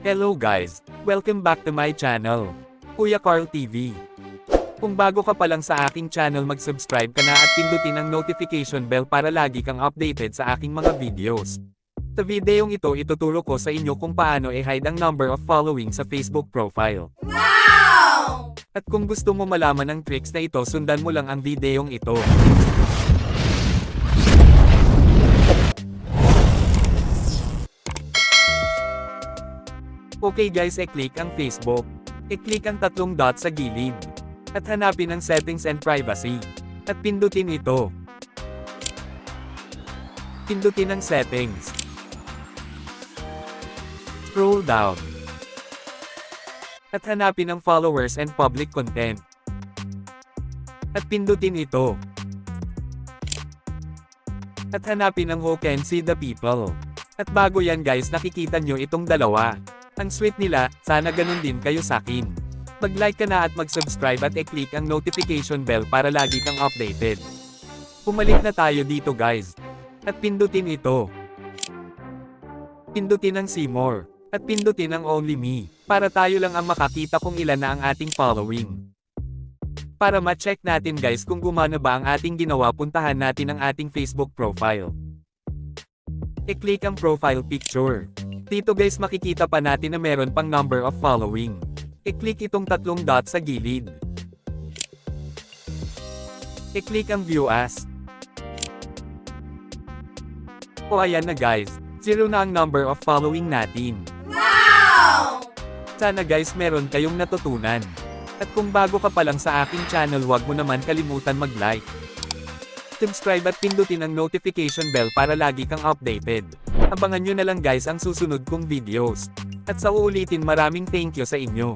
Hello guys, welcome back to my channel, Kuya Carl TV. Kung bago ka pa lang sa aking channel, mag-subscribe ka na at pindutin ang notification bell para lagi kang updated sa aking mga videos. Sa videong ito, ituturo ko sa inyo kung paano i-hide ang number of following sa Facebook profile. Wow! At kung gusto mo malaman ang tricks na ito, sundan mo lang ang videong ito. Okay guys, i-click ang Facebook. I-click ang tatlong dot sa gilid. At hanapin ang settings and privacy. At pindutin ito. Pindutin ang settings. Scroll down. At hanapin ang followers and public content. At pindutin ito. At hanapin ang who can see the people. At bago yan guys, nakikita nyo itong dalawa. Ang sweet nila, sana ganun din kayo sa akin. Mag-like ka na at mag-subscribe at i-click ang notification bell para lagi kang updated. Pumalik na tayo dito guys. At pindutin ito. Pindutin ang see more. At pindutin ang only me. Para tayo lang ang makakita kung ilan na ang ating following. Para ma-check natin guys kung gumana ba ang ating ginawa, puntahan natin ang ating Facebook profile. I-click ang profile picture. Dito guys makikita pa natin na meron pang number of following. I-click itong tatlong dot sa gilid. I-click ang view as. O ayan na guys, 0 na ang number of following natin. Wow! Sana guys meron kayong natutunan. At kung bago ka pa lang sa aking channel, huwag mo naman kalimutan mag-like, subscribe at pindutin ang notification bell para lagi kang updated. Abangan nyo na lang guys ang susunod kong videos. At sa uulitin, maraming thank you sa inyo.